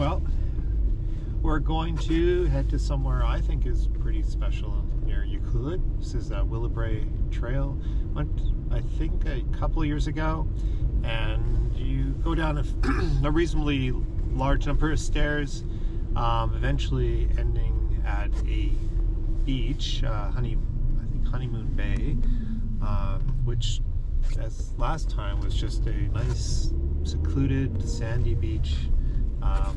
Well, we're going to head to somewhere I think is pretty special near Ucluelet. This is Willowbrae Trail. Went, I think, a couple of years ago, and you go down a reasonably large number of stairs, eventually ending at a beach, I think Halfmoon Bay, which, as last time, was just a nice, secluded, sandy beach.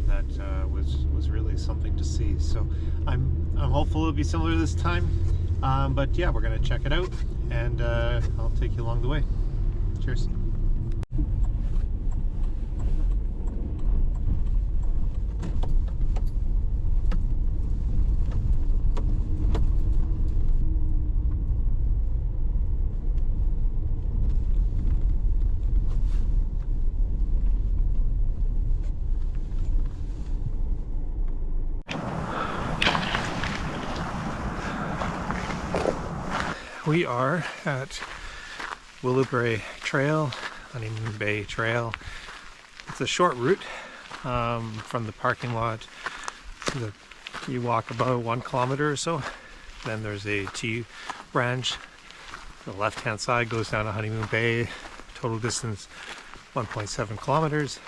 That was really something to see. So I'm hopeful it'll be similar this time. But yeah, we're gonna check it out, and I'll take you along the way. Cheers. We are at Willowbrae Trail, Halfmoon Bay Trail. It's a short route from the parking lot. You walk about 1 kilometer or so. Then there's a T branch. The left-hand side goes down to Halfmoon Bay. Total distance 1.7 kilometers.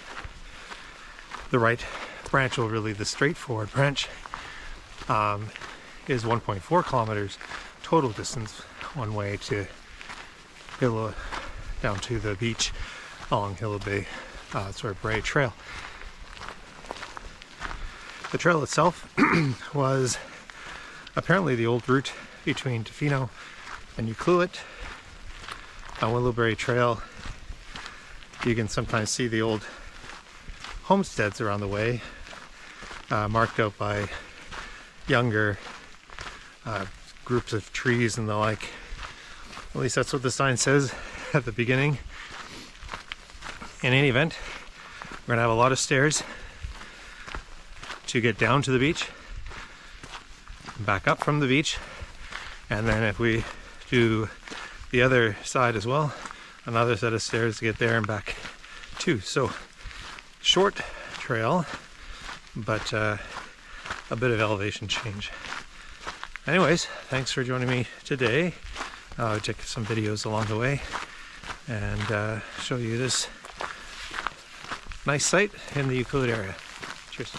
The right branch, or really the straightforward branch, is 1.4 kilometers. Total distance one way to down to the beach along Willowbrae Trail. The trail itself was apparently the old route between Tofino and Ucluelet. On Willowbrae Trail, you can sometimes see the old homesteads around the way, marked out by younger groups of trees and the like. At least that's what the sign says at the beginning. In any event, we're gonna have a lot of stairs to get down to the beach, back up from the beach, and then if we do the other side as well, another set of stairs to get there and back too. So short trail, but a bit of elevation change. Anyways, thanks for joining me today. I'll take some videos along the way and show you this nice site in the Ucluelet area. Cheers.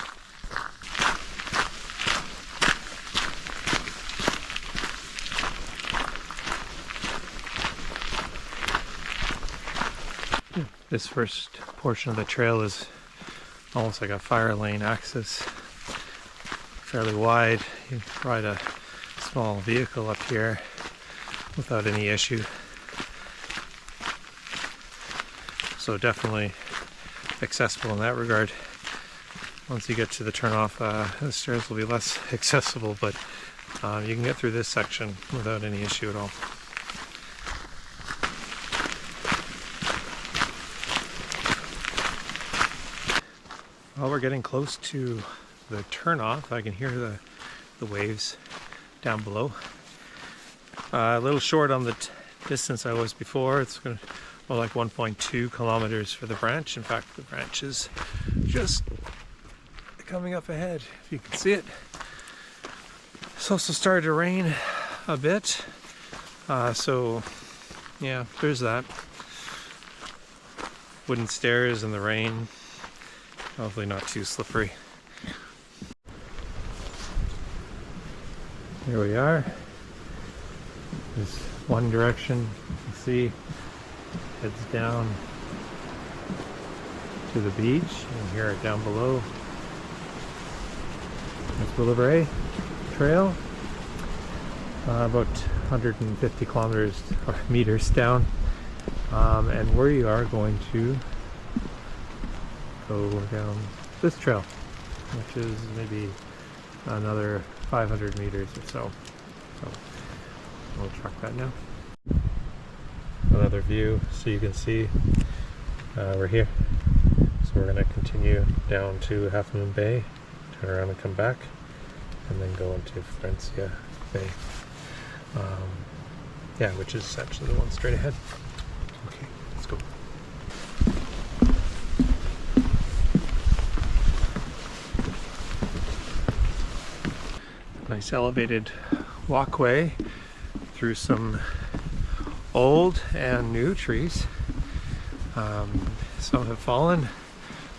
This first portion of the trail is almost like a fire lane access, fairly wide. You can ride a small vehicle up here without any issue. So definitely accessible in that regard. Once you get to the turnoff, the stairs will be less accessible, but you can get through this section without any issue at all. Well, we're getting close to the turnoff. I can hear the waves down below. A little short on the distance I was before. It's going to more like 1.2 kilometers for the branch. In fact, the branch is just coming up ahead, if you can see it. It's also started to rain a bit. So yeah, there's that. Wooden stairs in the rain. Hopefully not too slippery. Here we are. There's one direction, you can see, heads down to the beach. You can hear it down below. That's Willowbrae Trail. About 150 kilometers or meters down. And we are going to go down this trail, which is maybe another 500 meters or so. So we'll track that now. Another view so you can see we're here. So we're going to continue down to Halfmoon Bay, turn around and come back, and then go into Florencia Bay. Yeah, which is essentially the one straight ahead. Okay, let's go. Nice elevated walkway through some old and new trees. Some have fallen,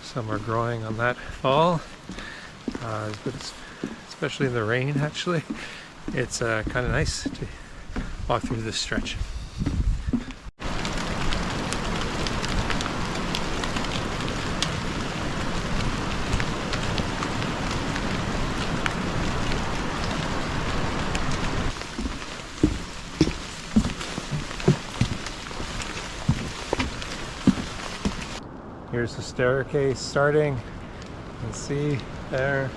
some are growing on that fall, but especially in the rain actually, it's kind of nice to walk through this stretch. Here's the staircase starting. You can see there.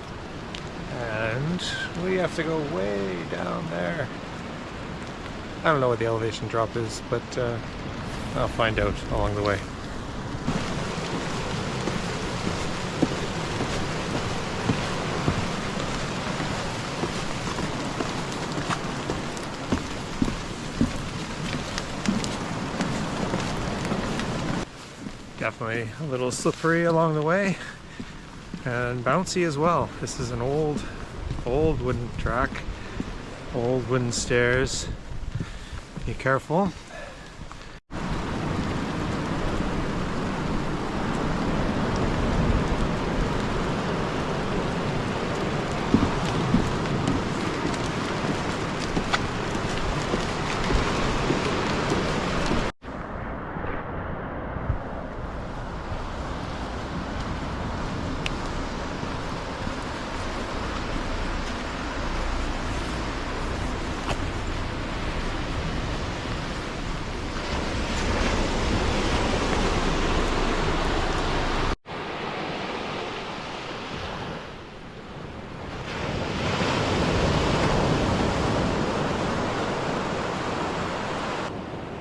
And we have to go way down there. I don't know what the elevation drop is, but I'll find out along the way. Definitely a little slippery along the way and bouncy as well. This is an old wooden track, old wooden stairs. Be careful.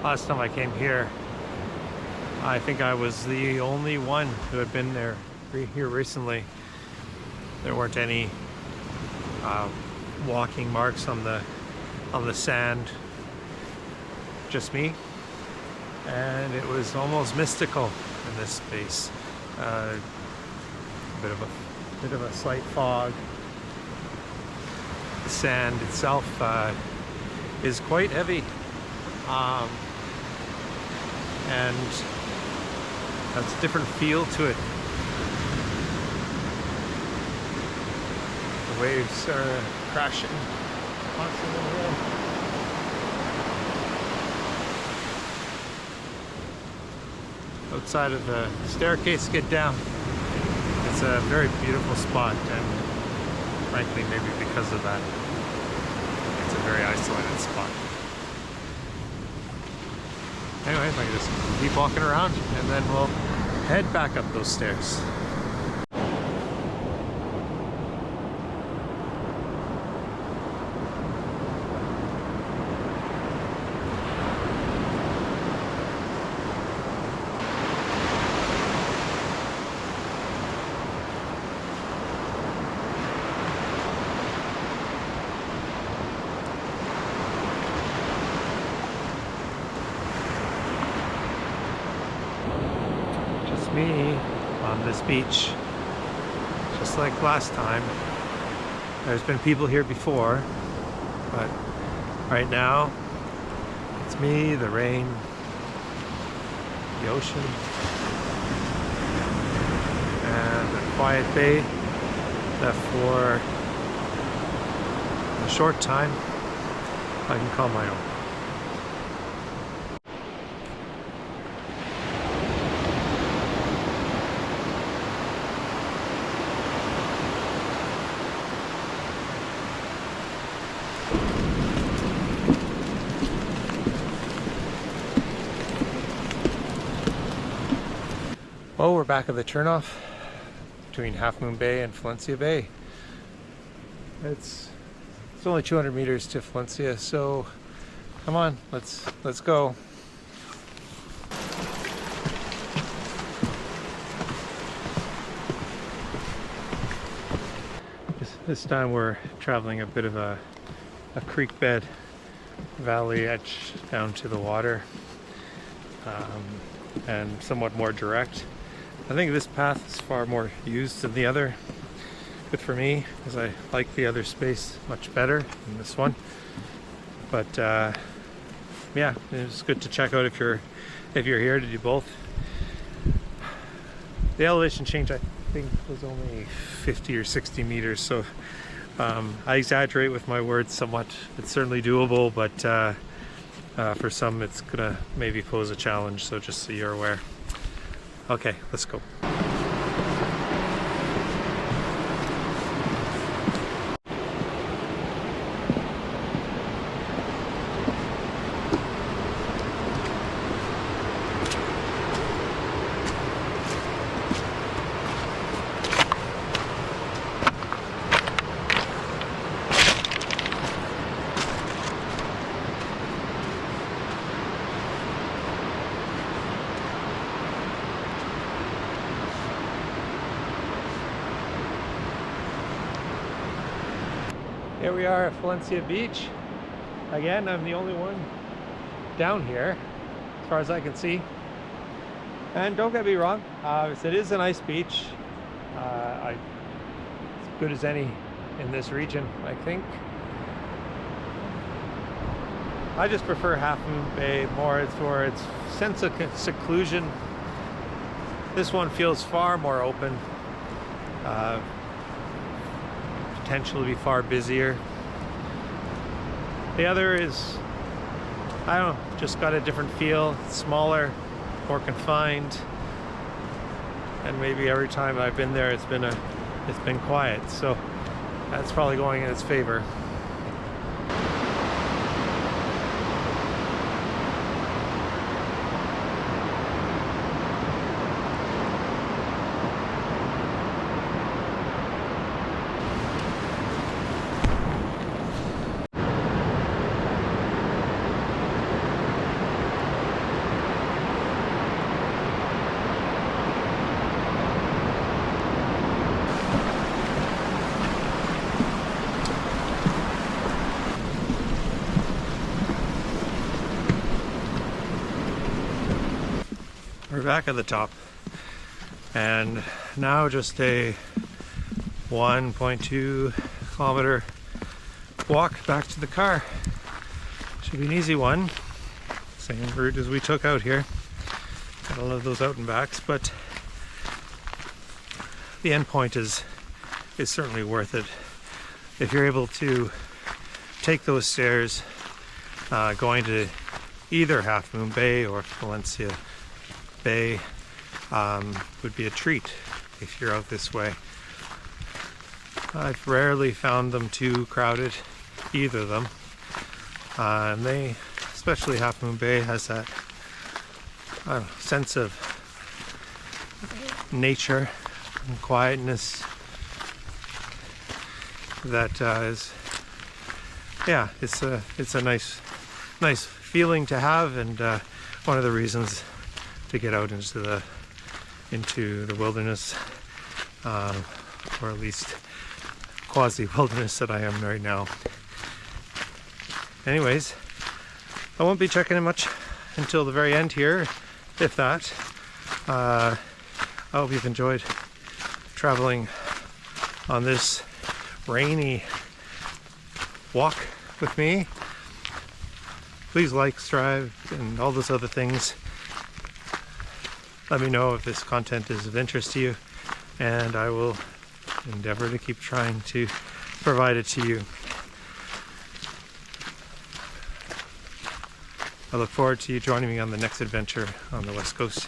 Last time I came here, I think I was the only one who had been here recently. There weren't any walking marks on the sand, just me, and it was almost mystical in this space. A bit of a slight fog. The sand itself is quite heavy. And that's a different feel to it. The waves are crashing constantly here. Outside of the staircase, get down. It's a very beautiful spot, and frankly, maybe because of that, it's a very isolated spot. Anyway, if I can just keep walking around and then we'll head back up those stairs. Me on this beach, just like last time. There's been people here before, but right now it's me, the rain, the ocean, and a quiet bay that for a short time I can call my own. Well, we're back at the turnoff between Halfmoon Bay and Florencia Bay. It's only 200 meters to Falencia, so come on, let's go. This time we're traveling a bit of a creek bed, valley edge down to the water, and somewhat more direct. I think this path is far more used than the other. good for me because I like the other space much better than this one. But yeah, it's good to check out if you're here to do both. The elevation change I think was only 50 or 60 meters, so I exaggerate with my words somewhat. It's certainly doable, but for some it's gonna maybe pose a challenge, so just so you're aware. Okay, let's go. Here we are at Florencia Beach. Again, I'm the only one down here, as far as I can see. And don't get me wrong, it is a nice beach. As good as any in this region, I think. I just prefer Halfmoon Bay more for its sense of seclusion. This one feels far more open. Potential to be far busier. The other is, I don't know, just got a different feel. It's smaller, more confined, and maybe every time I've been there it's been quiet, so that's probably going in its favor. We're back at the top, and now just a 1.2 kilometer walk back to the car. Should be an easy one. Same route as we took out here. Gotta love those out and backs, but the end point is certainly worth it. If you're able to take those stairs, going to either Halfmoon Bay or Florencia Bay would be a treat if you're out this way. I've rarely found them too crowded, either of them. And they, especially Halfmoon Bay, has that sense of nature and quietness that is, yeah, it's a nice feeling to have, and one of the reasons to get out into the wilderness, or at least quasi-wilderness that I am right now. Anyways, I won't be checking in much until the very end here, if that. I hope you've enjoyed traveling on this rainy walk with me. Please like, subscribe, and all those other things. Let me know if this content is of interest to you, and I will endeavor to keep trying to provide it to you. I look forward to you joining me on the next adventure on the West Coast.